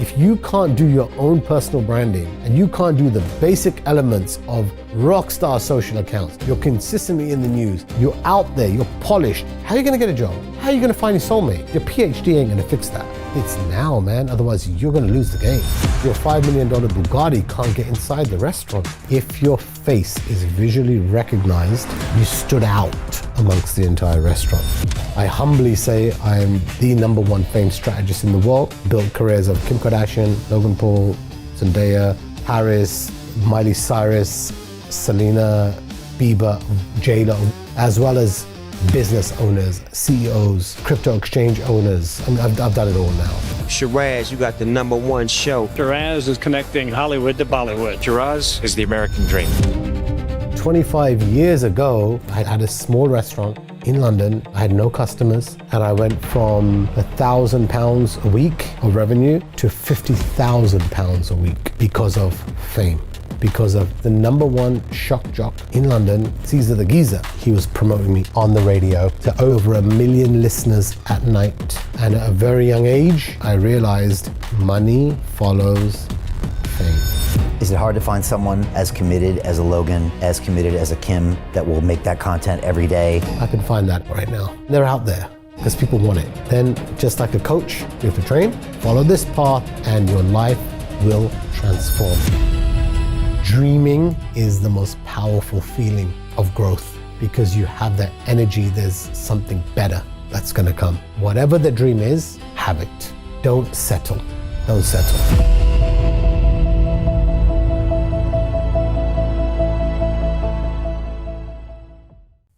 If you can't do your own personal branding and you can't do the basic elements of rockstar social accounts, you're consistently in the news, you're out there, you're polished, how are you gonna get a job? How are you gonna find your soulmate? Your PhD ain't gonna fix that. It's now, man, otherwise you're gonna lose the game. Your $5 million Bugatti can't get inside the restaurant. If your face is visually recognized, you stood out amongst the entire restaurant. I humbly say I am the #1 fame strategist in the world. Built careers of Kim Kardashian, Logan Paul, Zendaya, Paris, Miley Cyrus, Selena, Bieber, J-Lo, as well as business owners, CEOs, crypto exchange owners. I mean, I've done it all now. Sheeraz, you got the #1 show. Sheeraz is connecting Hollywood to Bollywood. Sheeraz is the American dream. 25 years ago, I had a small restaurant in London. I had no customers, and I went from £1,000 a week of revenue to £50,000 a week because of fame. Because of the #1 shock jock in London, Caesar the Geezer. He was promoting me on the radio to over 1 million listeners at night. And at a very young age, I realized money follows fame. Is it hard to find someone as committed as a Logan, as committed as a Kim, that will make that content every day? I can find that right now. They're out there because people want it. Then, just like a coach, you have to train, follow this path, and your life will transform. Dreaming is the most powerful feeling of growth because you have that energy, there's something better that's gonna come. Whatever the dream is, have it. Don't settle. Don't settle.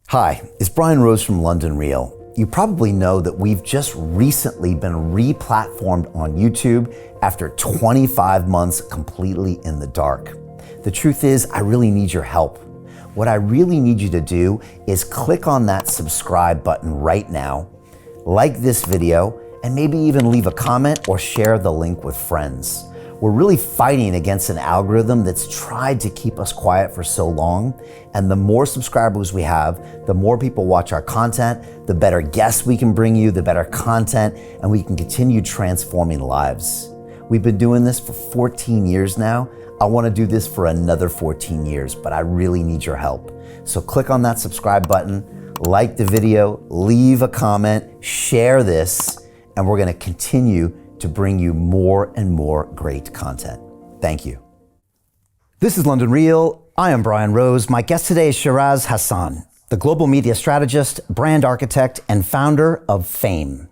Hi, it's Brian Rose from London Real. You probably know that we've just recently been re-platformed on YouTube after 25 months completely in the dark. The truth is, I really need your help. What I really need you to do is click on that subscribe button right now, like this video, and maybe even leave a comment or share the link with friends. We're really fighting against an algorithm that's tried to keep us quiet for so long. And the more subscribers we have, the more people watch our content, the better guests we can bring you, the better content, and we can continue transforming lives. We've been doing this for 14 years now. I want to do this for another 14 years, but I really need your help. So click on that subscribe button, like the video, leave a comment, share this, and we're going to continue to bring you more and more great content. Thank you. This is London Real. I am Brian Rose. My guest today is Sheeraz Hasan, the global media strategist, brand architect, and founder of Fame.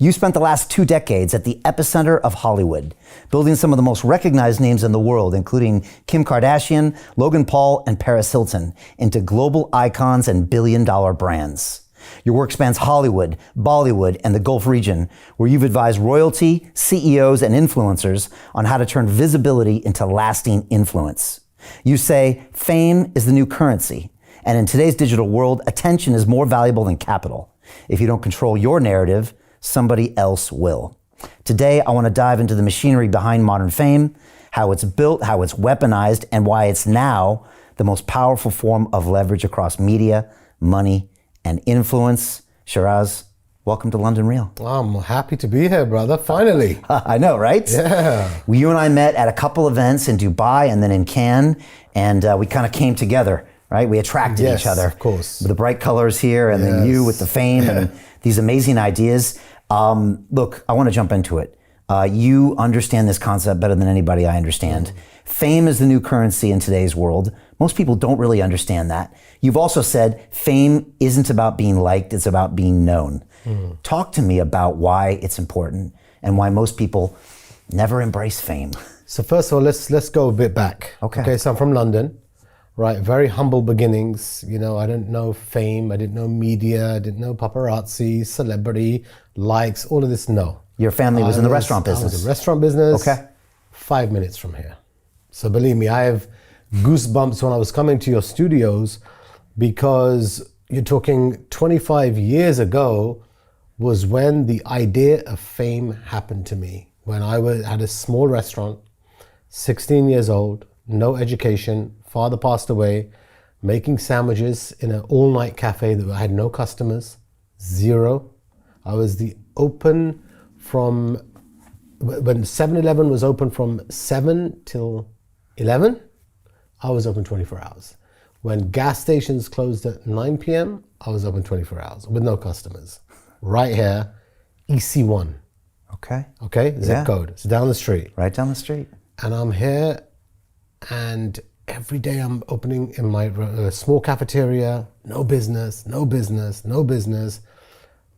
You spent the last 2 decades at the epicenter of Hollywood, building some of the most recognized names in the world, including Kim Kardashian, Logan Paul, and Paris Hilton, into global icons and billion-dollar brands. Your work spans Hollywood, Bollywood, and the Gulf region, where you've advised royalty, CEOs, and influencers on how to turn visibility into lasting influence. You say fame is the new currency, and in today's digital world, attention is more valuable than capital. If you don't control your narrative, somebody else will. Today, I want to dive into the machinery behind modern fame, how it's built, how it's weaponized, and why it's now the most powerful form of leverage across media, money, and influence. Sheeraz, welcome to London Real. I'm happy to be here, brother, finally. I know, right? Yeah. You and I met at a couple events in Dubai and then in Cannes, and we kind of came together, right? We attracted each other. Of course. With the bright colors here, and then you with the fame and these amazing ideas. Look, I want to jump into it. You understand this concept better than anybody I understand. Fame is the new currency in today's world. Most people don't really understand that. You've also said fame isn't about being liked, it's about being known. Talk to me about why it's important and why most people never embrace fame. So first of all, let's go a bit back. Okay, so I'm from London, right? Very humble beginnings. You know, I didn't know fame, I didn't know media, I didn't know paparazzi, celebrity, likes, all of this, no. Your family was in the restaurant business. I was in the restaurant business. Okay. 5 minutes from here. So believe me, I have goosebumps when I was coming to your studios, because you're talking 25 years ago was when the idea of fame happened to me. When I had a small restaurant, 16 years old, no education, father passed away, making sandwiches in an all-night cafe that I had no customers, zero. I was the open from when 7-Eleven was open from 7 till 11, I was open 24 hours. When gas stations closed at 9 p.m., I was open 24 hours with no customers. Right here, EC1. Okay. Okay, zip Yeah. code. It's down the street. Right down the street. And I'm here, and every day I'm opening in my small cafeteria. No business, no business, no business.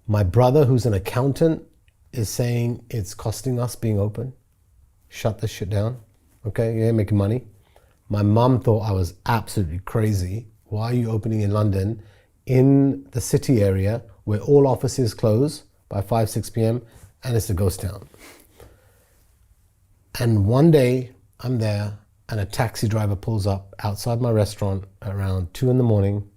My brother, who's an accountant, is saying it's costing us being open. Shut this shit down. Okay, you ain't making money. My mum thought I was absolutely crazy. Why are you opening in London, in the city area, where all offices close by 5, 6 p.m., and it's a ghost town? And one day, I'm there, and a taxi driver pulls up outside my restaurant around 2 in the morning,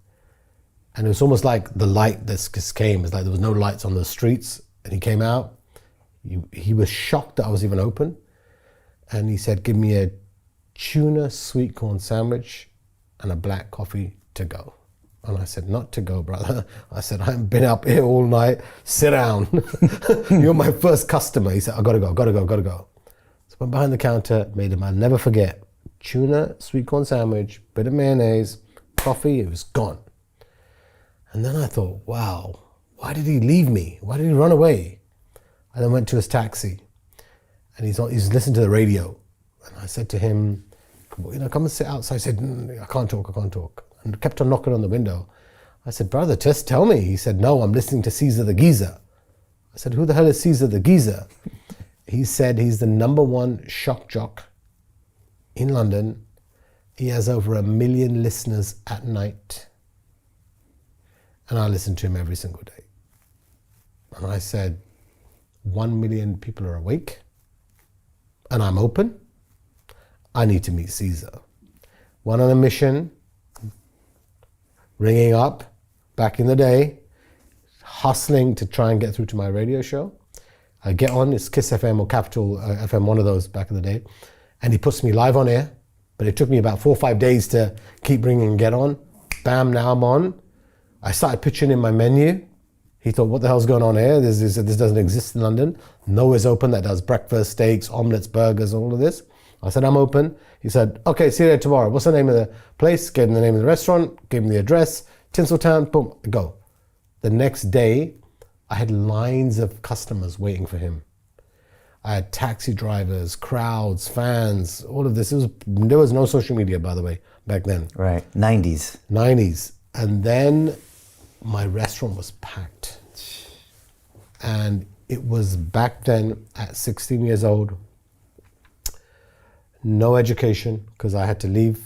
and it was almost like the light that just came. It's like there was no lights on the streets, and he came out. He was shocked that I was even open, and he said, give me a tuna sweet corn sandwich and a black coffee to go. And I said, not to go, brother. I said, I haven't been up here all night. Sit down. You're my first customer. He said, I gotta go. So I went behind the counter, made him, I'll never forget, tuna sweet corn sandwich, bit of mayonnaise, coffee, it was gone. And then I thought, wow, why did he leave me? Why did he run away? I then went to his taxi, and he's listening to the radio. And I said to him, come and sit outside. He said, I can't talk. And kept on knocking on the window. I said, brother, just tell me. He said, no, I'm listening to Caesar the Geezer. I said, who the hell is Caesar the Geezer? He said he's the #1 shock jock in London. He has over 1 million listeners at night. And I listen to him every single day. And I said, 1 million people are awake, and I'm open. I need to meet Caesar. Went on a mission, ringing up back in the day, hustling to try and get through to my radio show. I get on, it's Kiss FM or Capital FM, one of those back in the day, and he puts me live on air, but it took me about 4 or 5 days to keep ringing and get on. Bam, now I'm on. I started pitching in my menu. He thought, what the hell's going on here? This doesn't exist in London. Nowhere's open that does breakfast, steaks, omelets, burgers, all of this. I said, I'm open. He said, okay, see you there tomorrow. What's the name of the place? Gave him the name of the restaurant, gave him the address, Tinseltown, boom, go. The next day, I had lines of customers waiting for him. I had taxi drivers, crowds, fans, all of this. There was no social media, by the way, back then. Right, 90s. And then my restaurant was packed. And it was back then, at 16 years old, no education, because I had to leave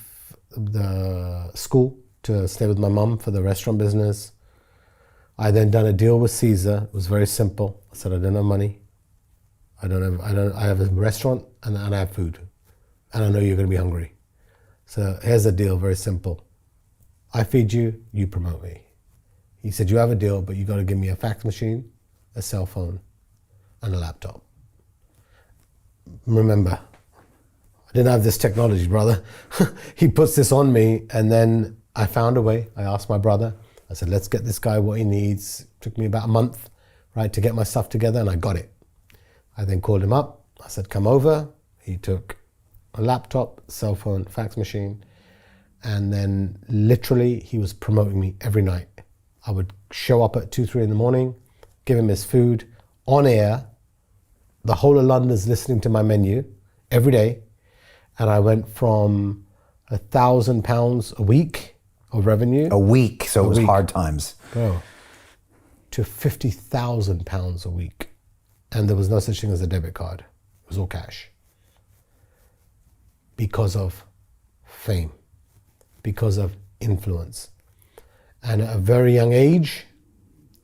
the school to stay with my mum for the restaurant business. I then done a deal with Caesar. It was very simple. I said, I don't have money. I have a restaurant and I have food. And I know you're going to be hungry. So here's the deal, very simple. I feed you, you promote me. He said, you have a deal, but you got to give me a fax machine, a cell phone, and a laptop. Remember, I didn't have this technology, brother. He puts this on me, and then I found a way. I asked my brother. I said, let's get this guy what he needs. It took me about a month, right, to get my stuff together, and I got it. I then called him up. I said, come over. He took a laptop, cell phone, fax machine, and then literally he was promoting me every night. I would show up at 2, 3 in the morning, give him his food on air. The whole of London's listening to my menu every day. And I went from £1,000 a week of revenue. A week, so it was hard times. Bro, to £50,000 a week. And there was no such thing as a debit card. It was all cash. Because of fame, because of influence. And at a very young age,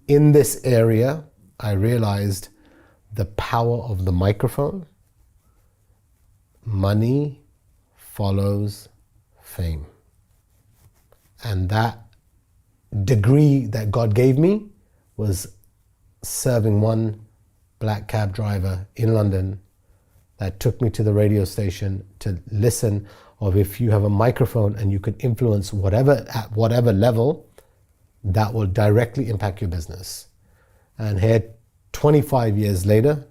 in this area, I realized the power of the microphone. Money follows fame. And that degree that God gave me was serving one black cab driver in London that took me to the radio station to listen of if you have a microphone and you can influence whatever at whatever level, that will directly impact your business. And here, 25 years later,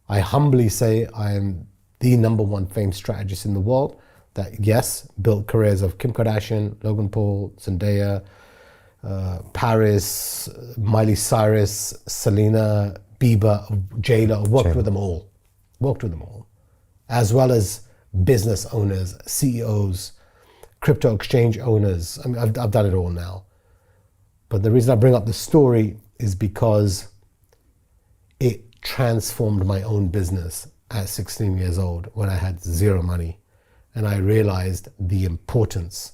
I humbly say I am the number one fame strategist in the world that, yes, built careers of Kim Kardashian, Logan Paul, Zendaya, Paris, Miley Cyrus, Selena, Bieber, J-Lo. Worked with them all. Worked with them all. As well as business owners, CEOs, crypto exchange owners. I mean, I've done it all now. But the reason I bring up the story is because it transformed my own business at 16 years old when I had zero money. And I realized the importance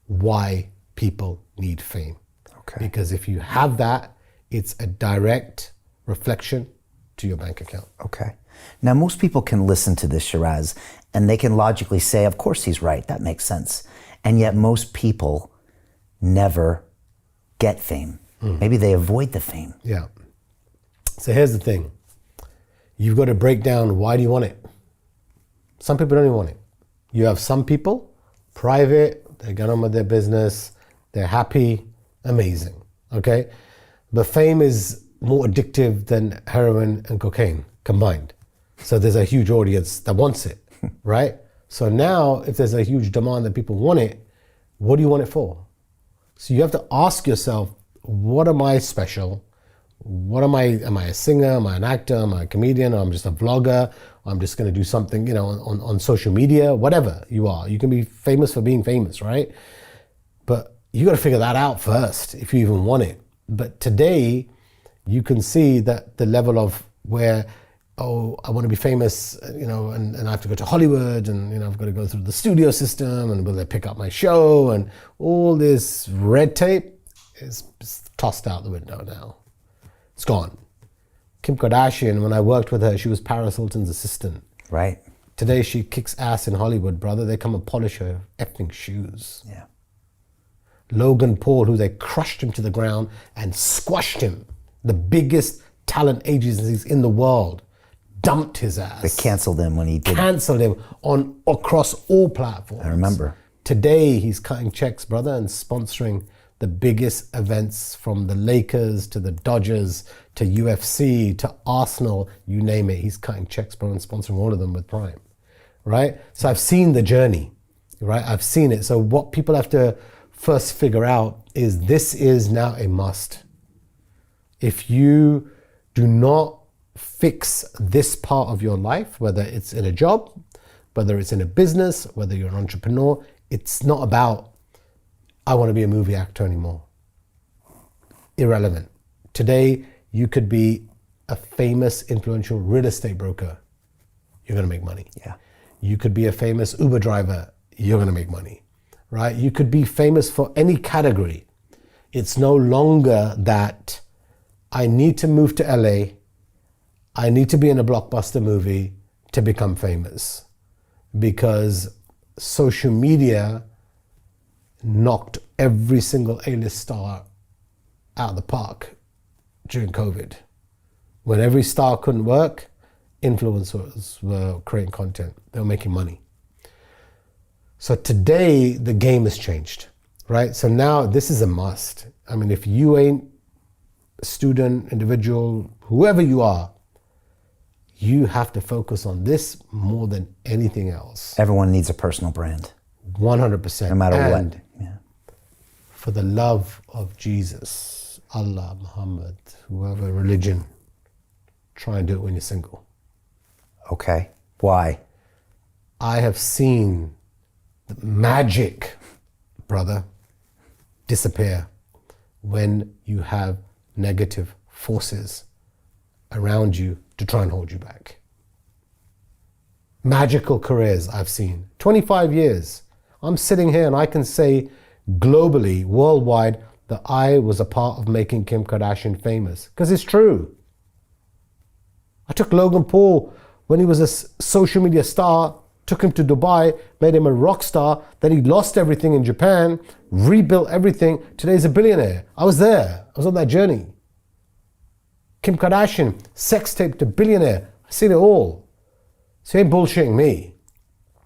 why people need fame. Okay. Because if you have that, it's a direct reflection to your bank account. Okay. Now, most people can listen to this, Sheeraz, and they can logically say, of course he's right, that makes sense. And yet most people never get fame. Maybe they avoid the fame. Yeah. So here's the thing. You've got to break down, why do you want it? Some people don't even want it. You have some people, private, they get on with their business, they're happy, amazing, okay? But fame is more addictive than heroin and cocaine combined. So there's a huge audience that wants it, right? So now, if there's a huge demand that people want it, what do you want it for? So you have to ask yourself, what am I special? What am I a singer? Am I an actor? Am I a comedian? Or I'm just a vlogger? I'm just going to do something, on social media, whatever you are. You can be famous for being famous, right? But you got to figure that out first if you even want it. But today, you can see that the level of where, I want to be famous, and I have to go to Hollywood, and I've got to go through the studio system, and will they pick up my show, and all this red tape is tossed out the window now. It's gone. Kim Kardashian, when I worked with her, she was Paris Hilton's assistant. Right. Today she kicks ass in Hollywood, brother. They come and polish her effing shoes. Yeah. Logan Paul, who they crushed him to the ground and squashed him, the biggest talent agencies in the world, dumped his ass. They canceled him when he did. Canceled him across all platforms. I remember. Today he's cutting checks, brother, and sponsoring the biggest events, from the Lakers to the Dodgers to UFC to Arsenal, you name it. He's cutting checks, bro, and sponsoring all of them with Prime, right? So I've seen the journey, right? I've seen it. So what people have to first figure out is this is now a must. If you do not fix this part of your life, whether it's in a job, whether it's in a business, whether you're an entrepreneur, it's not about, I want to be a movie actor anymore. Irrelevant. Today, you could be a famous, influential real estate broker. You're going to make money. Yeah. You could be a famous Uber driver. You're going to make money, right? You could be famous for any category. It's no longer that I need to move to LA, I need to be in a blockbuster movie to become famous, because social media knocked every single A-list star out of the park during COVID. When every star couldn't work, influencers were creating content. They were making money. So today, the game has changed, right? So now this is a must. I mean, if you ain't a student, individual, whoever you are, you have to focus on this more than anything else. Everyone needs a personal brand. 100%. No matter and what. Yeah. For the love of Jesus, Allah, Muhammad, whoever religion, try and do it when you're single. Okay. Why? I have seen the magic, brother, disappear when you have negative forces around you to try and hold you back. Magical careers I've seen. 25 years. I'm sitting here and I can say globally, worldwide, that I was a part of making Kim Kardashian famous. Because it's true. I took Logan Paul when he was a social media star, took him to Dubai, made him a rock star, then he lost everything in Japan, rebuilt everything. Today he's a billionaire. I was there. I was on that journey. Kim Kardashian, sex tape to billionaire. I've seen it all. So you ain't bullshitting me.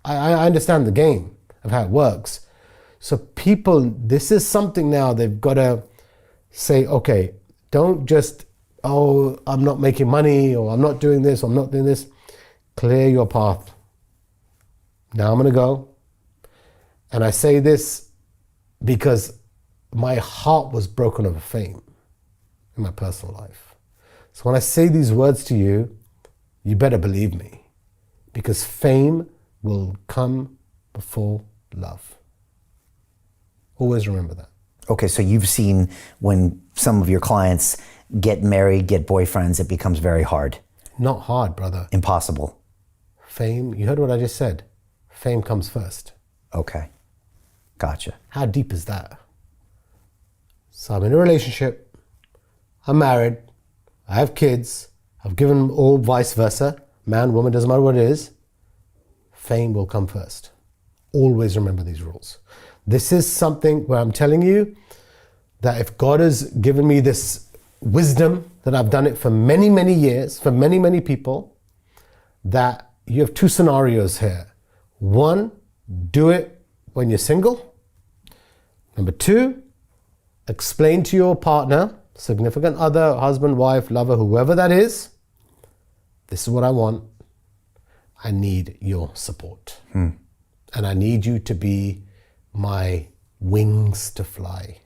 I understand the game of how it works. So people, this is something now they've got to say, okay, don't just, oh, I'm not making money, or I'm not doing this, or I'm not doing this. Clear your path. Now I'm going to go. And I say this because my heart was broken over fame in my personal life. So when I say these words to you, you better believe me, because fame will come before love. Always remember that. Okay, so you've seen when some of your clients get married, get boyfriends, it becomes very hard. Not hard, brother. Impossible. Fame, you heard what I just said. Fame comes first. Okay, gotcha. How deep is that? So I'm in a relationship, I'm married, I have kids, I've given all vice versa, man, woman, doesn't matter what it is. Fame will come first. Always remember these rules. This is something where I'm telling you that if God has given me this wisdom, that I've done it for many, many years, for many, many people, that you have two scenarios here. One, do it when you're single. Number two, explain to your partner, significant other, husband, wife, lover, whoever that is, this is what I want. I need your support. And I need you to be my wings to fly.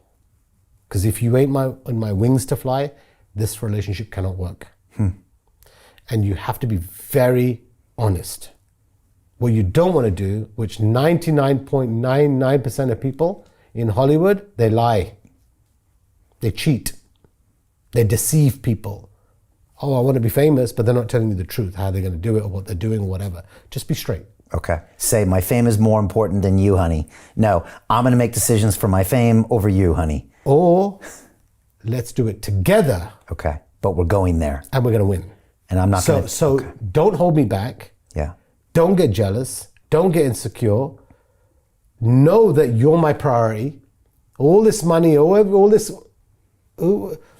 Because if you ain't on my wings to fly, this relationship cannot work. And you have to be very honest. What you don't want to do, which 99.99% of people in Hollywood, they lie. They cheat. They deceive people. Oh, I want to be famous, but they're not telling you the truth, how they're going to do it or what they're doing or whatever. Just be straight. Okay. Say, my fame is more important than you, honey. No, I'm going to make decisions for my fame over you, honey. Or let's do it together. Okay. But we're going there. And we're going to win. And I'm not going to... So okay. Don't hold me back. Yeah. Don't get jealous. Don't get insecure. Know that you're my priority. All this money, all this...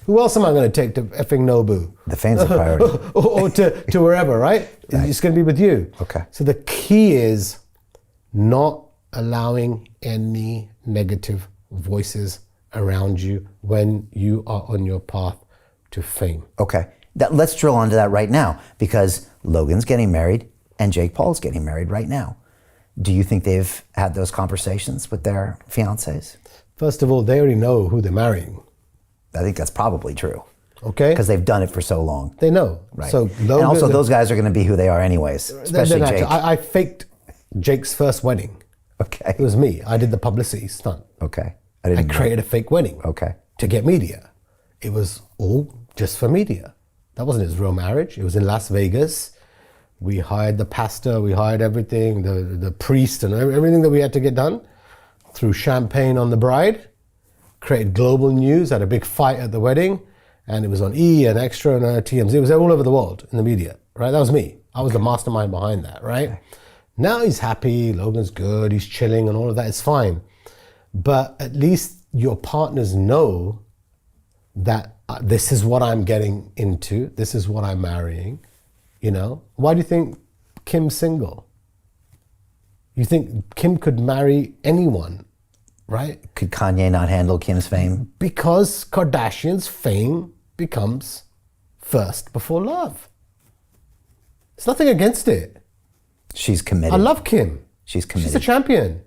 Who else am I going to take to effing Nobu? The fame's a priority. or to wherever, right? Right. It's going to be with you. Okay. So the key is not allowing any negative voices around you when you are on your path to fame. Okay. Let's drill onto that right now, because Logan's getting married and Jake Paul's getting married right now. Do you think they've had those conversations with their fiancés? First of all, they already know who they're marrying. I think that's probably true. Okay. Because they've done it for so long. They know. Right. So Logan, and also those guys are going to be who they are anyways, especially Jake. I faked Jake's first wedding. Okay. It was me. I did the publicity stunt. Okay. I created a fake wedding. Okay. To get media. It was all just for media. That wasn't his real marriage. It was in Las Vegas. We hired the pastor, we hired everything, the priest and everything that we had to get done. Threw champagne on the bride. Created global news, had a big fight at the wedding, and it was on E and Extra and TMZ. It was all over the world in the media, right? That was me. I was the mastermind behind that, right? Okay. Now he's happy, Logan's good, he's chilling and all of that, it's fine. But at least your partners know that this is what I'm getting into, this is what I'm marrying, you know? Why do you think Kim's single? You think Kim could marry anyone? Right? Could Kanye not handle Kim's fame? Because Kardashian's fame becomes first before love. There's nothing against it. She's committed. I love Kim. She's committed. She's a champion.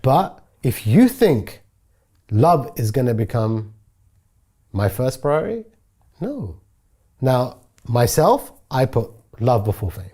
But if you think love is going to become my first priority, no. Now, myself, I put love before fame.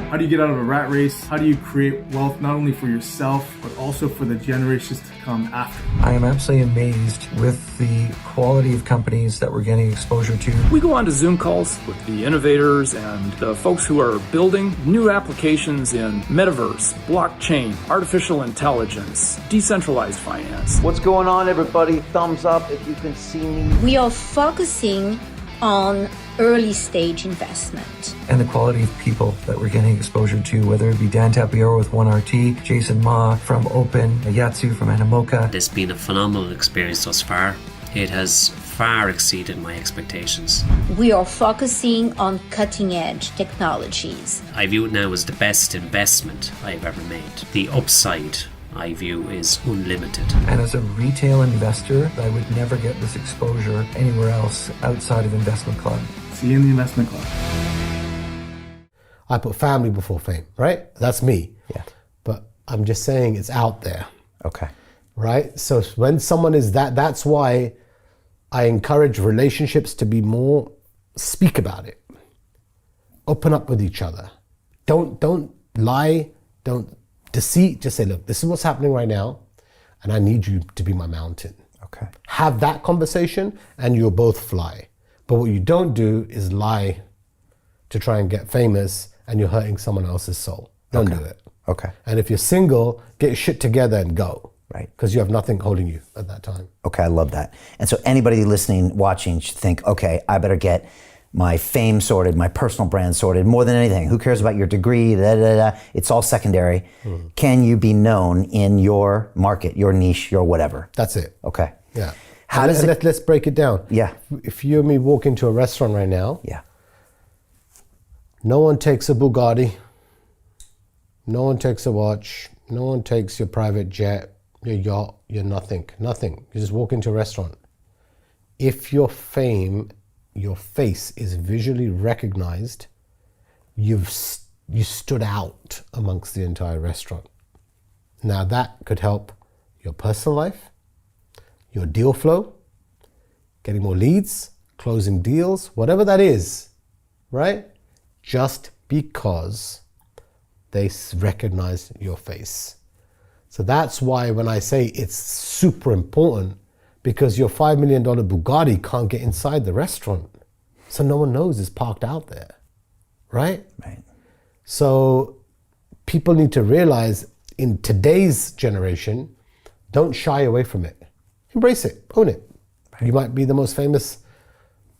How do you get out of a rat race? How do you create wealth not only for yourself, but also for the generations to come after? I am absolutely amazed with the quality of companies that we're getting exposure to. We go on to Zoom calls with the innovators and the folks who are building new applications in metaverse, blockchain, artificial intelligence, decentralized finance. What's going on, everybody? Thumbs up if you can see me. We are focusing on early stage investment. And the quality of people that we're getting exposure to, whether it be Dan Tapiero with 1RT, Jason Ma from Open, Yatsu from Animoca. It's been a phenomenal experience thus far. It has far exceeded my expectations. We are focusing on cutting edge technologies. I view it now as the best investment I've ever made. The upside I view is unlimited. And as a retail investor, I would never get this exposure anywhere else outside of investment club. See you in the investment club. I put family before fame, right? That's me. Yeah. But I'm just saying it's out there. Okay. Right? So when someone is that's why I encourage relationships to be more, speak about it. Open up with each other. Don't lie, don't deceit, just say, look, this is what's happening right now, and I need you to be my mountain. Okay. Have that conversation and you'll both fly. But what you don't do is lie to try and get famous and you're hurting someone else's soul. Don't do it. Okay. And if you're single, get your shit together and go. Right. Because you have nothing holding you at that time. Okay, I love that. And so anybody listening, watching should think, okay, I better get my fame sorted, my personal brand sorted, more than anything. Who cares about your degree? It's all secondary. Can you be known in your market, your niche, your whatever? That's it. Okay. Yeah. How does it... Let's break it down. Yeah. If you and me walk into a restaurant right now, yeah, no one takes a Bugatti, no one takes a watch, no one takes your private jet, your yacht, your nothing. You just walk into a restaurant. If your fame, your face is visually recognized, you stood out amongst the entire restaurant. Now that could help your personal life, your deal flow, getting more leads, closing deals, whatever that is, right? Just because they recognize your face. So that's why when I say it's super important, because your $5 million Bugatti can't get inside the restaurant. So no one knows it's parked out there, right? Right. So people need to realize in today's generation, don't shy away from it. Embrace it, own it. Right. You might be the most famous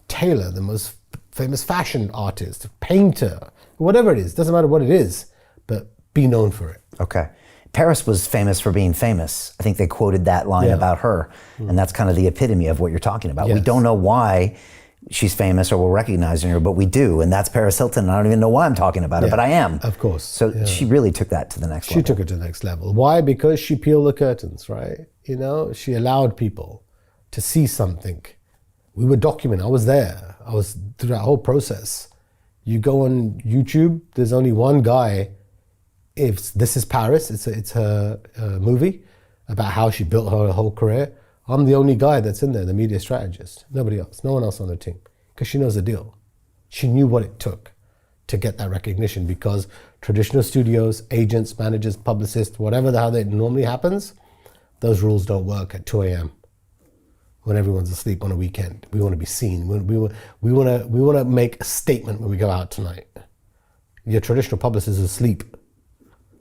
tailor, the most famous fashion artist, painter, whatever it is, doesn't matter what it is, but be known for it. Okay. Paris was famous for being famous. I think they quoted that line about her, and that's kind of the epitome of what you're talking about. Yes. We don't know why she's famous or we're recognizing her, but we do, and that's Paris Hilton. And I don't even know why I'm talking about her, but I am. Of course. So she really took that to the next level. She took it to the next level. Why? Because she peeled the curtains, right? You know, she allowed people to see something. We were documenting. I was there. I was through that whole process. You go on YouTube, there's only one guy. If This Is Paris, it's her movie about how she built her whole career. I'm the only guy that's in there, the media strategist. Nobody else, no one else on the team, because she knows the deal. She knew what it took to get that recognition, because traditional studios, agents, managers, publicists, whatever the hell that normally happens, those rules don't work at 2 a.m. when everyone's asleep on a weekend. We want to be seen. We want to make a statement when we go out tonight. Your traditional publicist is asleep.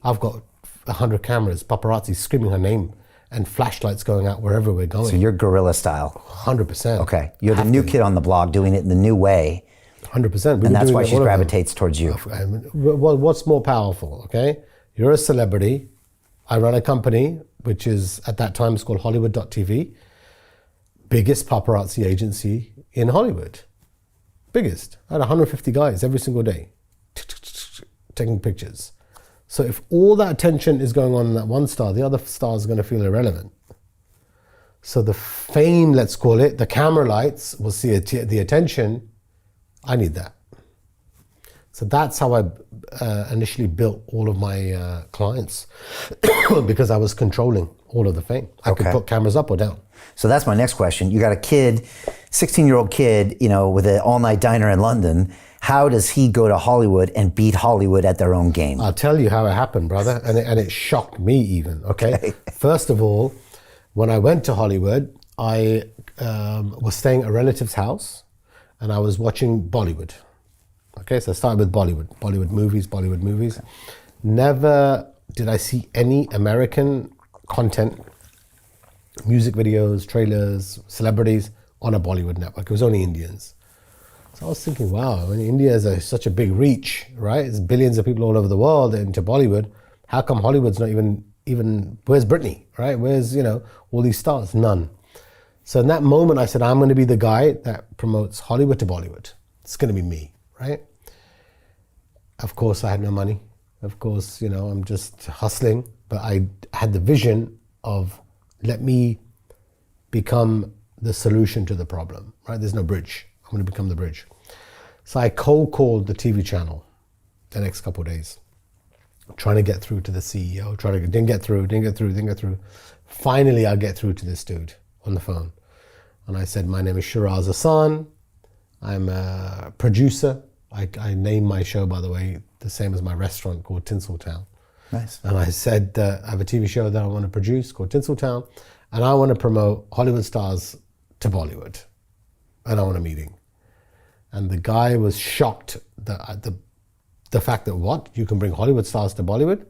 I've got 100 cameras, paparazzi screaming her name, and flashlights going out wherever we're going. So you're guerrilla style. 100%. Okay. You're the new kid on the block doing it in the new way. 100%. And that's why she gravitates towards you. Well, what's more powerful, okay? You're a celebrity. I run a company, which is, at that time, it's called Hollywood.TV. Biggest paparazzi agency in Hollywood. Biggest. I had 150 guys every single day taking pictures. So if all that attention is going on in that one star, the other stars are going to feel irrelevant. So the fame, let's call it, the camera lights will see the attention. I need that. So that's how I initially built all of my clients, because I was controlling all of the fame. I could put cameras up or down. So that's my next question. You got a kid, 16-year-old kid, with an all-night diner in London. How does he go to Hollywood and beat Hollywood at their own game? I'll tell you how it happened, brother. And it shocked me even, okay? First of all, when I went to Hollywood, I was staying at a relative's house and I was watching Bollywood. Okay, so I started with Bollywood movies. Never did I see any American content, music videos, trailers, celebrities on a Bollywood network. It was only Indians. So I was thinking, wow, India is such a big reach, right? There's billions of people all over the world into Bollywood. How come Hollywood's not even where's Britney, right? Where's, all these stars? None. So in that moment, I said, I'm going to be the guy that promotes Hollywood to Bollywood. It's going to be me, right? Of course, I had no money. Of course, I'm just hustling. but I had the vision of, let me become the solution to the problem, right? There's no bridge. I'm going to become the bridge. So I cold called the TV channel the next couple of days, trying to get through to the CEO, didn't get through. Finally, I get through to this dude on the phone. And I said, my name is Sheeraz Hasan. I'm a producer. I named my show, by the way, the same as my restaurant, called Tinseltown. Nice. And I said, I have a TV show that I want to produce called Tinseltown, and I want to promote Hollywood stars to Bollywood. And I want a meeting. And the guy was shocked that the fact that, what, you can bring Hollywood stars to Bollywood?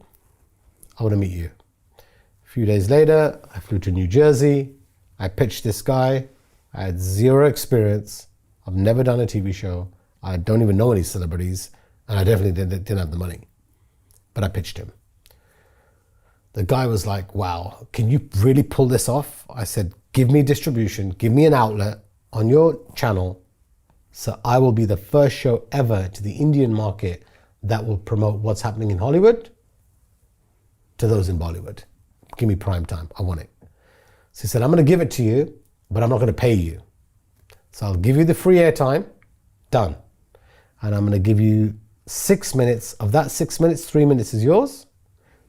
I want to meet you. A few days later, I flew to New Jersey. I pitched this guy. I had zero experience. I've never done a TV show. I don't even know any celebrities. And I definitely didn't have the money. But I pitched him. The guy was like, wow, can you really pull this off? I said, give me distribution, give me an outlet on your channel, so I will be the first show ever to the Indian market that will promote what's happening in Hollywood to those in Bollywood. Give me prime time, I want it. So he said, I'm going to give it to you, but I'm not going to pay you. So I'll give you the free airtime, done. And I'm going to give you 6 minutes. Of that 6 minutes, 3 minutes is yours,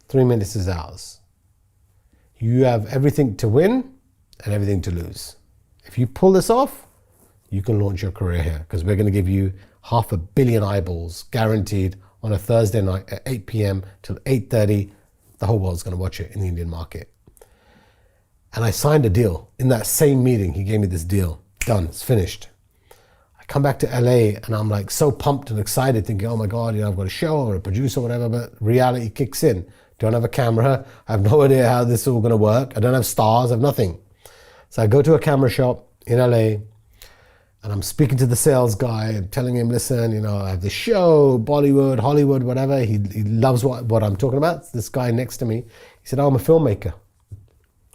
3 minutes is ours. You have everything to win and everything to lose. If you pull this off, you can launch your career here, because we're going to give you 500 million eyeballs guaranteed on a Thursday night at 8 p.m. till 8:30. The whole world's going to watch it in the Indian market. And I signed a deal. In that same meeting, he gave me this deal. Done, it's finished. I come back to LA and I'm like so pumped and excited, thinking, oh my God, I've got a show or a producer or whatever, but reality kicks in. Don't have a camera. I have no idea how this is all going to work. I don't have stars, I have nothing. So I go to a camera shop in LA and I'm speaking to the sales guy and telling him, listen, I have this show, Bollywood, Hollywood, whatever. He loves what I'm talking about. This guy next to me, he said, oh, I'm a filmmaker.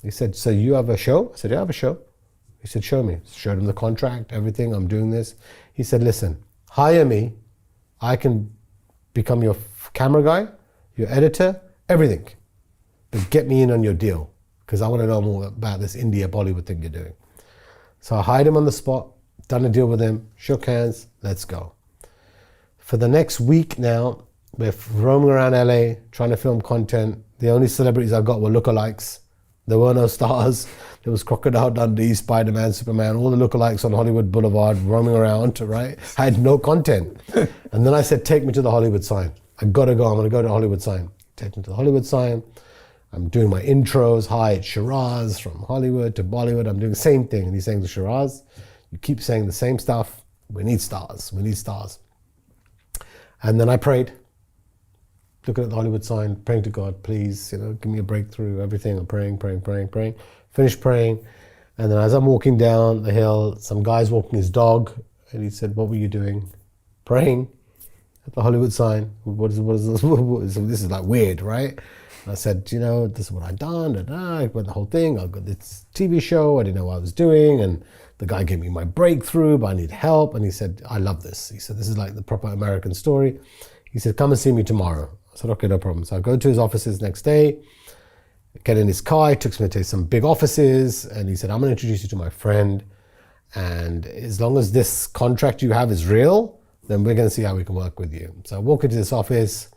He said, so you have a show? I said, yeah, I have a show. He said, show me. Showed him the contract, everything, I'm doing this. He said, listen, hire me. I can become your camera guy, your editor, everything. But get me in on your deal, because I want to know more about this India Bollywood thing you're doing. So I hired him on the spot, done a deal with him, shook hands, let's go. For the next week now, we're roaming around LA, trying to film content. The only celebrities I got were lookalikes. There were no stars. There was Crocodile Dundee, Spider-Man, Superman, all the lookalikes on Hollywood Boulevard roaming around, right? I had no content. And then I said, take me to the Hollywood sign. I gotta go, I'm gonna go to Hollywood sign. Take me to the Hollywood sign. I'm doing my intros. Hi, it's Sheeraz from Hollywood to Bollywood. I'm doing the same thing. And he's saying to Sheeraz, you keep saying the same stuff. We need stars, we need stars. And then I prayed, looking at the Hollywood sign, praying to God, please, give me a breakthrough, everything. I'm praying. Finished praying. And then as I'm walking down the hill, some guy's walking his dog. And he said, what were you doing? Praying at the Hollywood sign. What is this? This is like weird, right? And I said, this is what I've done. I went the whole thing. I got this TV show. I didn't know what I was doing. And the guy gave me my breakthrough, but I need help. And he said, I love this. He said, this is like the proper American story. He said, come and see me tomorrow. I said, okay, no problem. So I go to his offices next day, get in his car. He took me to some big offices. And he said, I'm going to introduce you to my friend. And as long as this contract you have is real, then we're going to see how we can work with you. So I walk into this office.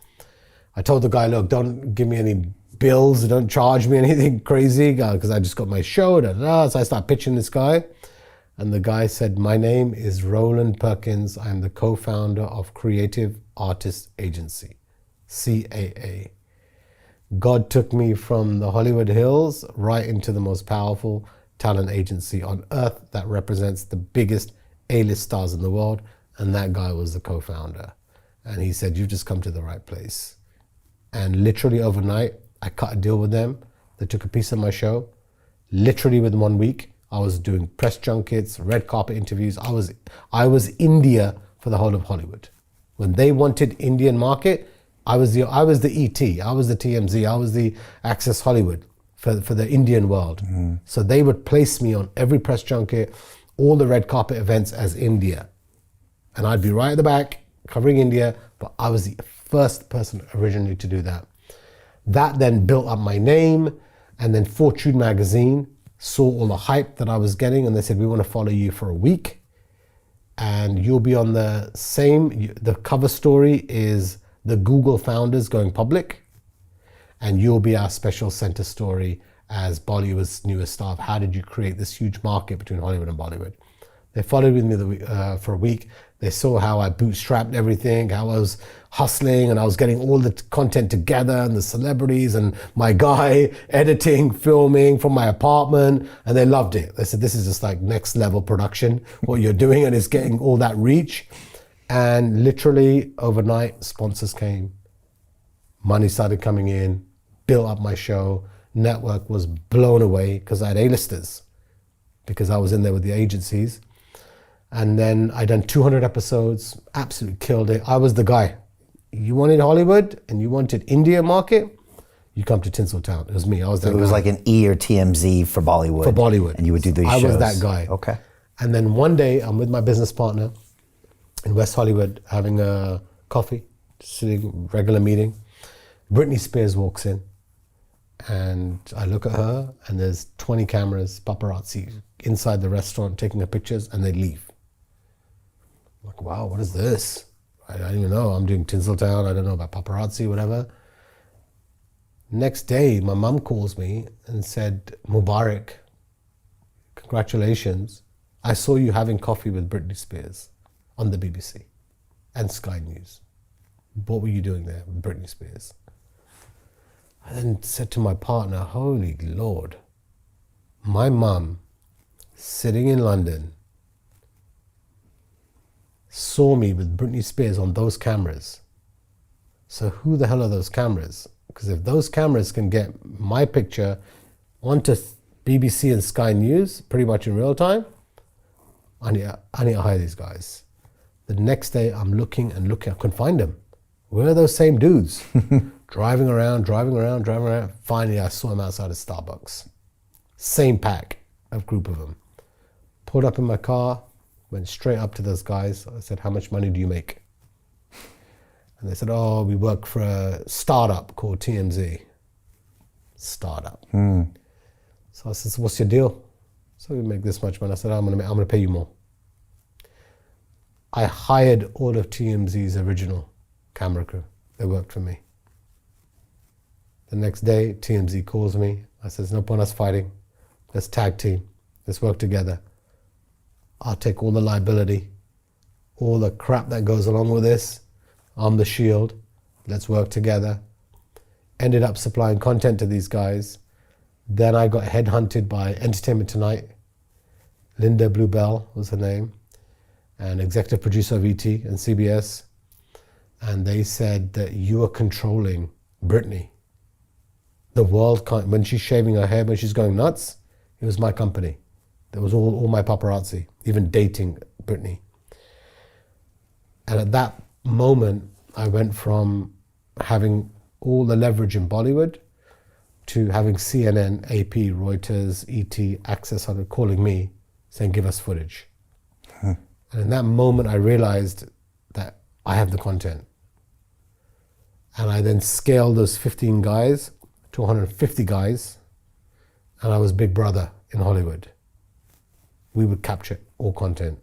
I told the guy, look, don't give me any bills. Don't charge me anything crazy, because I just got my show. So I start pitching this guy. And the guy said, my name is Roland Perkins. I'm the co-founder of Creative Artist Agency, CAA. God took me from the Hollywood Hills right into the most powerful talent agency on earth that represents the biggest A-list stars in the world. And that guy was the co-founder. And he said, you've just come to the right place. And literally overnight, I cut a deal with them. They took a piece of my show. Literally within 1 week, I was doing press junkets, red carpet interviews. I was India for the whole of Hollywood. When they wanted Indian market, I was the ET, I was the TMZ, I was the Access Hollywood for the Indian world. Mm. So they would place me on every press junket, all the red carpet events as India. And I'd be right at the back covering India, but I was the first person originally to do that. That then built up my name, and then Fortune magazine saw all the hype that I was getting, and they said, we want to follow you for a week, and you'll be on the cover story is the Google founders going public, and you'll be our special center story as Bollywood's newest star. How did you create this huge market between Hollywood and Bollywood? They followed with me for a week. They saw how I bootstrapped everything, how I was hustling, and I was getting all the content together, and the celebrities, and my guy editing, filming from my apartment, and they loved it. They said, this is just like next level production, what you're doing, and it's getting all that reach. And literally overnight, sponsors came, money started coming in, built up my show. Network was blown away because I had A-listers, because I was in there with the agencies. And then I done 200 episodes, absolutely killed it. I was the guy. You wanted Hollywood and you wanted India market, you come to Tinseltown. It was me. I was that guy. It was like an E or TMZ for Bollywood. For Bollywood. And you would do these shows. I was that guy. Okay. And then one day I'm with my business partner in West Hollywood having a coffee, sitting, regular meeting. Britney Spears walks in and I look at her and there's 20 cameras, paparazzi inside the restaurant taking her pictures, and they leave. I'm like, wow, what is this? I don't even know. I'm doing Tinseltown. I don't know about paparazzi, whatever. Next day, my mum calls me and said, Mubarak, congratulations. I saw you having coffee with Britney Spears on the BBC and Sky News. What were you doing there with Britney Spears? I then said to my partner, holy Lord, my mum sitting in London saw me with Britney Spears on those cameras. So who the hell are those cameras? Because if those cameras can get my picture onto BBC and Sky News pretty much in real time, I need to hire these guys. The next day I'm looking, I couldn't find them. Where are those same dudes? driving around. Finally I saw them outside of Starbucks. Same pack, a group of them. Pulled up in my car, went straight up to those guys. I said, how much money do you make? And they said, oh, we work for a startup called TMZ. Startup. So I said, so what's your deal? So we make this much money. I said, I'm gonna pay you more. I hired all of TMZ's original camera crew. They worked for me. The next day, TMZ calls me. I said, there's no point us fighting. Let's tag team. Let's work together. I'll take all the liability, all the crap that goes along with this. I'm the shield. Let's work together. Ended up supplying content to these guys. Then I got headhunted by Entertainment Tonight. Linda Bluebell was her name, and executive producer of ET and CBS. And they said that you are controlling Britney. The world can't, when she's shaving her hair, when she's going nuts, it was my company. There was all my paparazzi, even dating Britney. And at that moment, I went from having all the leverage in Bollywood to having CNN, AP, Reuters, ET, Access calling me, saying, give us footage. And in that moment, I realized that I have the content. And I then scaled those 15 guys to 150 guys, and I was Big Brother in Hollywood. We would capture all content.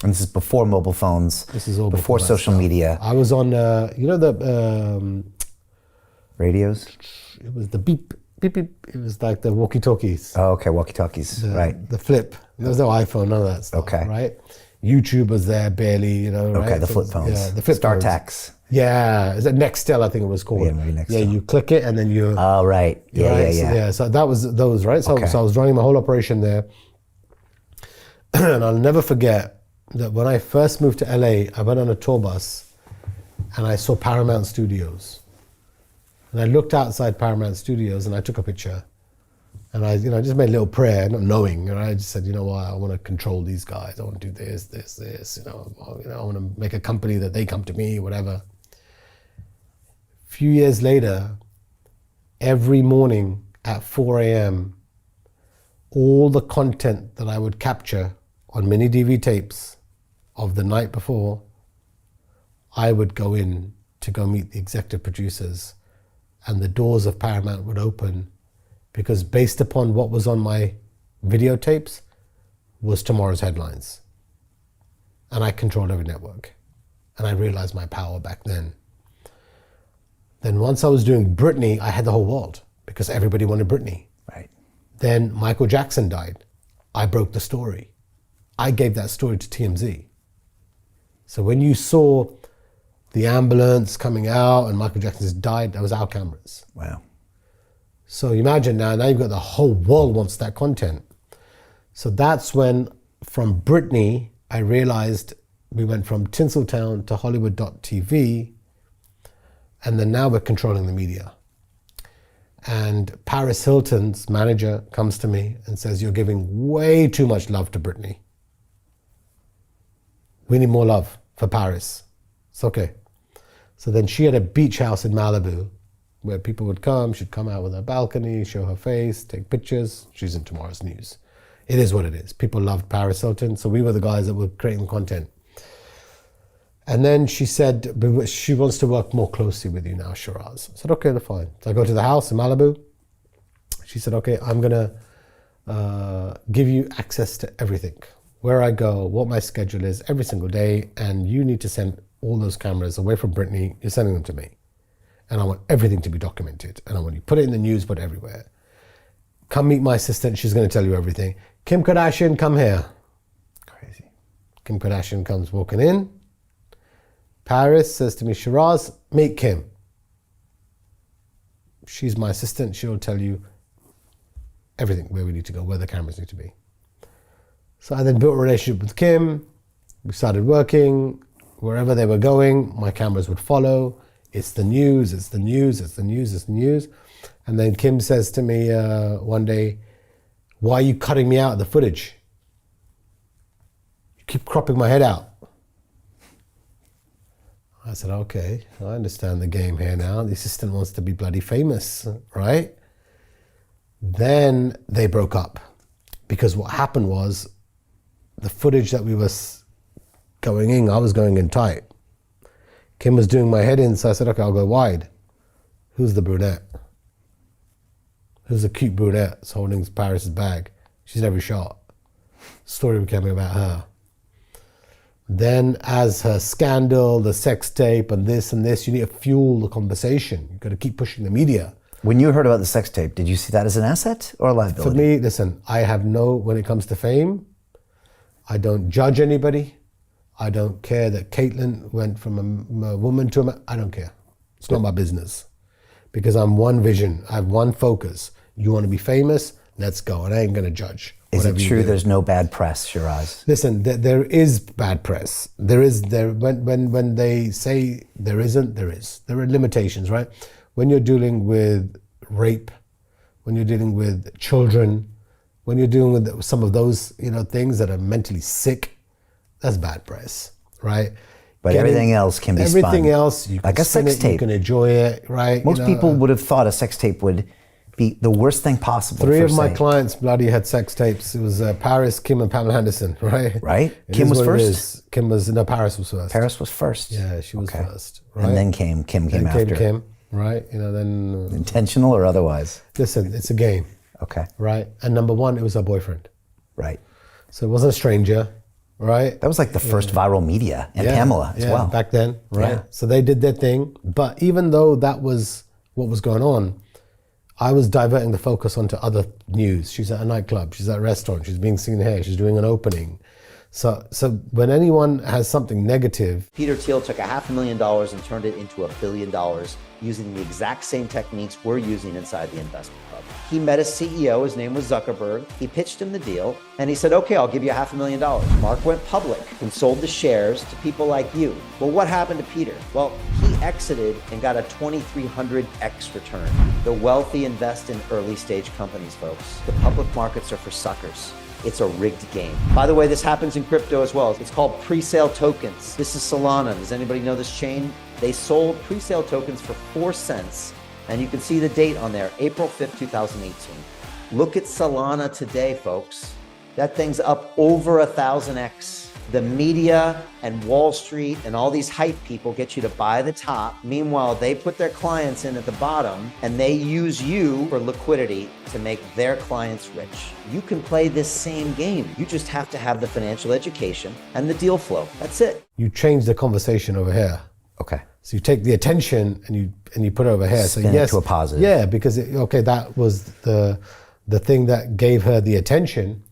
And this is before mobile phones. This is all before social media. I was on, the radios. It was the beep, beep, beep. It was like the walkie-talkies. Oh, okay, walkie-talkies. Right. The flip. There was no iPhone, none of that stuff. Okay. Right. YouTube was there barely, right? Okay, the flip phones. Yeah, the flip phones. StarTax. Yeah, is it Nextel? I think it was called. Yeah, maybe Nextel. Yeah, you click it and then you. Oh, right. Yeah. So that was those, right? So, Okay. so I was running my whole operation there. And I'll never forget that when I first moved to LA, I went on a tour bus and I saw Paramount Studios. And I looked outside Paramount Studios and I took a picture. And I just made a little prayer, not knowing. I just said, you know what, I want to control these guys. I want to do this. I want to make a company that they come to me, whatever. A few years later, every morning at 4 a.m., all the content that I would capture on mini DV tapes of the night before, I would go in to go meet the executive producers and the doors of Paramount would open, because based upon what was on my videotapes was tomorrow's headlines. And I controlled every network. And I realized my power back then. Then once I was doing Britney, I had the whole world because everybody wanted Britney. Right. Then Michael Jackson died. I broke the story. I gave that story to TMZ. So when you saw the ambulance coming out and Michael Jackson's died, that was our cameras. Wow. So imagine now you've got the whole world wants that content. So that's when, from Britney, I realized we went from Tinseltown to Hollywood.TV, and then now we're controlling the media. And Paris Hilton's manager comes to me and says, you're giving way too much love to Britney. We need more love for Paris. It's okay. So then she had a beach house in Malibu where people would come, she'd come out with her balcony, show her face, take pictures. She's in tomorrow's news. It is what it is. People loved Paris Hilton, so we were the guys that were creating the content. And then she said, she wants to work more closely with you now, Sheeraz. I said, okay, that's fine. So I go to the house in Malibu. She said, okay, I'm gonna give you access to everything. Where I go, what my schedule is every single day, and you need to send all those cameras away from Britney. You're sending them to me. And I want everything to be documented. And I want you to put it in the news, put it everywhere. Come meet my assistant, she's gonna tell you everything. Kim Kardashian, come here. Crazy. Kim Kardashian comes walking in. Paris says to me, Sheeraz, meet Kim. She's my assistant, she'll tell you everything, where we need to go, where the cameras need to be. So I then built a relationship with Kim. We started working. Wherever they were going, my cameras would follow. It's the news, it's the news, it's the news, it's the news. And then Kim says to me one day, why are you cutting me out of the footage? You keep cropping my head out. I said, okay, I understand the game here now. The assistant wants to be bloody famous, right? Then they broke up because what happened was the footage that we were going in, I was going in tight. Kim was doing my head in, so I said, okay, I'll go wide. Who's the brunette? Who's the cute brunette that's holding Paris's bag? She's in every shot. Story became about her. Then as her scandal, the sex tape and this, you need to fuel the conversation. You've got to keep pushing the media. When you heard about the sex tape, did you see that as an asset or a liability? For me, listen, I have when it comes to fame, I don't judge anybody. I don't care that Caitlyn went from a woman to a man. I don't care. It's not my business. Because I'm one vision. I have one focus. You want to be famous? Let's go. And I ain't going to judge. Is it true there's no bad press, Sheeraz? Listen, there is bad press. When they say there isn't, there is. There are limitations, right? When you're dealing with rape, when you're dealing with children, when you're dealing with some of those, things that are mentally sick, that's bad press, right? But everything else can be spun. Everything else, you can like a sex tape. You can enjoy it, right? Most people would have thought a sex tape would be the worst thing possible. Three of my clients bloody had sex tapes. It was Paris, Kim, and Pamela Anderson, right? Right? Kim was first? Paris was first. Paris was first? Yeah, she was first. Right? And then Kim came after. Kim, right? Then... Intentional or otherwise? Listen, it's a game. Okay. Right? And number one, it was her boyfriend. Right. So it wasn't a stranger, right? That was like the first viral media, and Pamela as well. Back then, right? Yeah. So they did their thing. But even though that was what was going on, I was diverting the focus onto other news. She's at a nightclub, she's at a restaurant, she's being seen here, she's doing an opening. So when anyone has something negative... Peter Thiel took $500,000 and turned it into $1 billion using the exact same techniques we're using inside the investment club. He met a CEO, his name was Zuckerberg. He pitched him the deal and he said, okay, I'll give you $500,000. Mark went public and sold the shares to people like you. Well, what happened to Peter? Well, he exited and got a 2,300x return. The wealthy invest in early stage companies, folks. The public markets are for suckers. It's a rigged game. By the way, this happens in crypto as well. It's called pre-sale tokens. This is Solana. Does anybody know this chain? They sold pre-sale tokens for 4 cents. And you can see the date on there, April 5th, 2018. Look at Solana today, folks. That thing's up over 1,000x. The media and Wall Street and all these hype people get you to buy the top. Meanwhile, they put their clients in at the bottom and they use you for liquidity to make their clients rich. You can play this same game. You just have to have the financial education and the deal flow. That's it. You change the conversation over here. Okay. So you take the attention and you put it over here. Spin so yes, it to a positive. Yeah, because that was the thing that gave her the attention.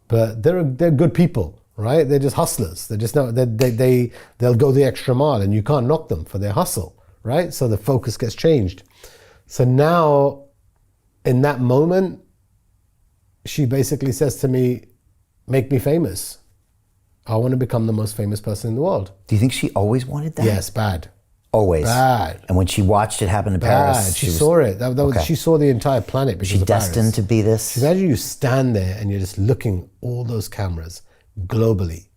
But they're good people, right? They're just hustlers. They're just they'll go the extra mile, and you can't knock them for their hustle, right? So the focus gets changed. So now, in that moment, she basically says to me, "Make me famous. I want to become the most famous person in the world." Do you think she always wanted that? Yes, bad. Always. Bad. And when she watched it happen to Bad. Paris, She saw it. She saw the entire planet. Was she destined to be this? Imagine you stand there and you're just looking all those cameras globally.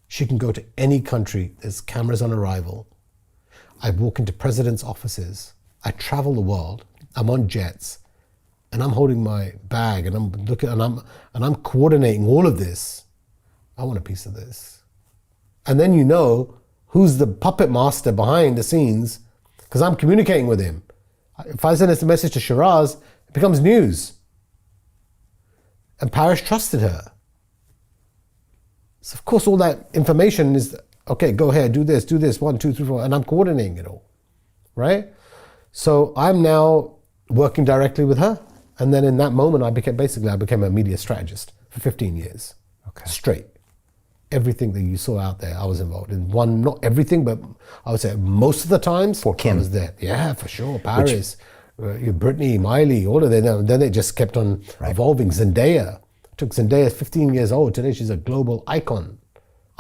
She can go to any country. There's cameras on arrival. I walk into presidents' offices. I travel the world. I'm on jets, and I'm holding my bag, and I'm looking, and I'm coordinating all of this. I want a piece of this. And then you know who's the puppet master behind the scenes, because I'm communicating with him. If I send this message to Sheeraz, it becomes news. And Paris trusted her. So of course all that information is, okay, go ahead, do this, 1, 2, 3, 4, and I'm coordinating it all, right? So I'm now working directly with her. And then in that moment, I became a media strategist for 15 years, straight. Everything that you saw out there, I was involved in. Not everything, but I would say most of the times, for Kim. I was there. Yeah, for sure. Paris, Britney, Miley, all of them. Then it just kept on evolving. Zendaya. Took Zendaya 15 years old. Today she's a global icon.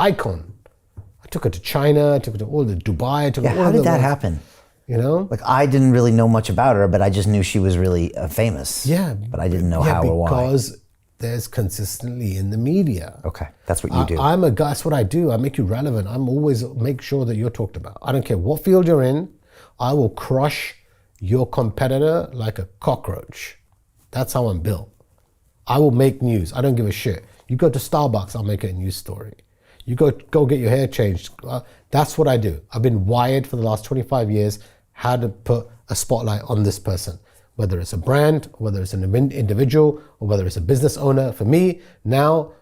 I took her to China, took her to all the Dubai. How did that happen? You know? Like, I didn't really know much about her, but I just knew she was really famous. Yeah. But I didn't know how or why. Because there's consistently in the media. Okay, that's what you do. I'm a guy, that's what I do. I make you relevant. I'm always make sure that you're talked about. I don't care what field you're in. I will crush your competitor like a cockroach. That's how I'm built. I will make news. I don't give a shit. You go to Starbucks, I'll make it a news story. You go get your hair changed. That's what I do. I've been wired for the last 25 years how to put a spotlight on this person. Whether it's a brand, whether it's an individual, or whether it's a business owner. For me, now,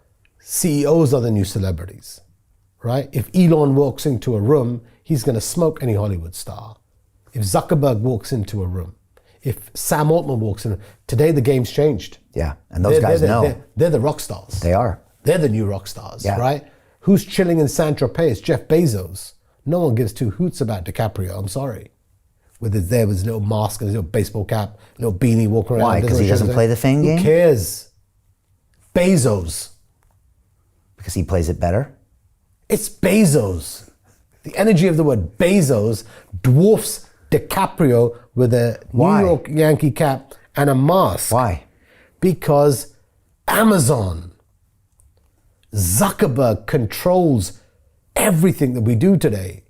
CEOs are the new celebrities, right? If Elon walks into a room, he's going to smoke any Hollywood star. If Zuckerberg walks into a room, if Sam Altman walks in, today the game's changed. Yeah, and those guys know. They're the rock stars. They are. They're the new rock stars, right? Who's chilling in Saint-Tropez? It's Jeff Bezos. No one gives two hoots about DiCaprio, I'm sorry. With his little mask and his little baseball cap, little beanie walking around. Why? Because he doesn't play the fame game? Who cares? Bezos. Because he plays it better? It's Bezos. The energy of the word Bezos dwarfs DiCaprio with a New York Yankee cap and a mask. Why? Because Amazon, Zuckerberg controls everything that we do today.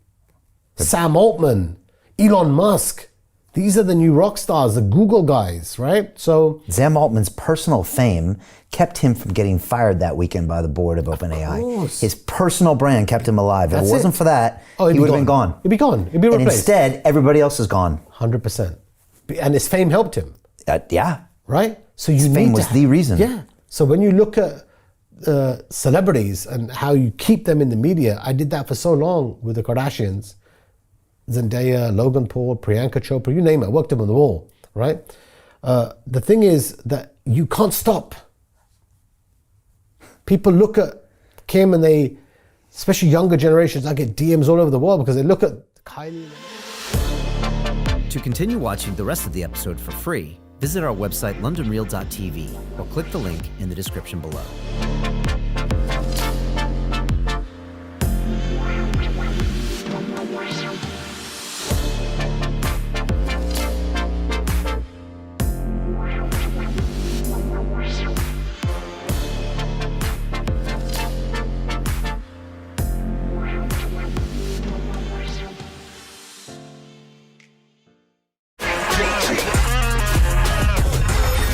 Sam Altman, Elon Musk, these are the new rock stars, the Google guys, right? So Sam Altman's personal fame kept him from getting fired that weekend by the board of OpenAI. His personal brand kept him alive. If it wasn't for that, he would have been gone. He'd be gone. He'd be replaced. And instead, everybody else is gone. 100%. And his fame helped him. Yeah. Right? So his fame was the reason. Yeah. So when you look at celebrities and how you keep them in the media, I did that for so long with the Kardashians. Zendaya, Logan Paul, Priyanka Chopra, you name it, I worked them on the wall, right? The thing is that you can't stop. People look at Kim and they, especially younger generations, I get DMs all over the world because they look at Kylie. To continue watching the rest of the episode for free, visit our website londonreal.tv or click the link in the description below.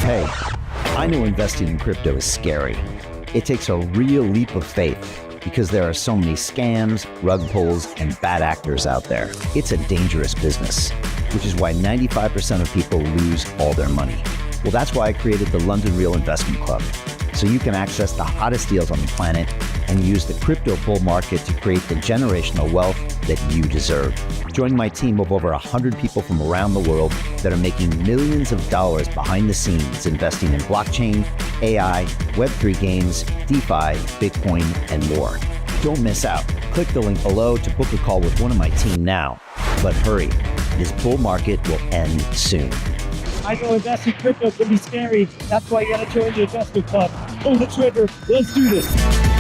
Hey, I know investing in crypto is scary. It takes a real leap of faith. because there are so many scams, rug pulls, and bad actors out there. It's a dangerous business, which is why 95% of people lose all their money. Well, that's why I created the London Real Investment Club, so you can access the hottest deals on the planet and use the crypto bull market to create the generational wealth that you deserve. Join my team of over 100 people from around the world that are making millions of dollars behind the scenes investing in blockchain, AI, Web3 games, DeFi, Bitcoin, and more. Don't miss out. Click the link below to book a call with one of my team now. But hurry, this bull market will end soon. I know investing crypto can be scary. That's why you gotta join the investment club. Pull the trigger. Let's do this.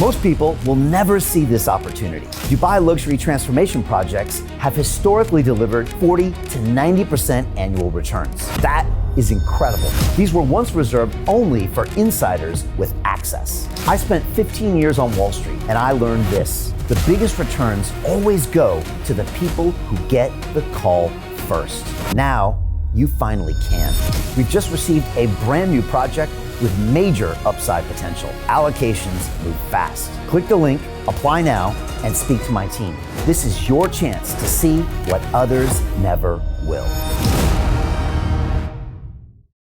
Most people will never see this opportunity. Dubai luxury transformation projects have historically delivered 40 to 90% annual returns. That is incredible. These were once reserved only for insiders with access. I spent 15 years on Wall Street and I learned this. The biggest returns always go to the people who get the call first. Now, you finally can. We've just received a brand new project with major upside potential. Allocations move fast. Click the link, apply now, and speak to my team. This is your chance to see what others never will.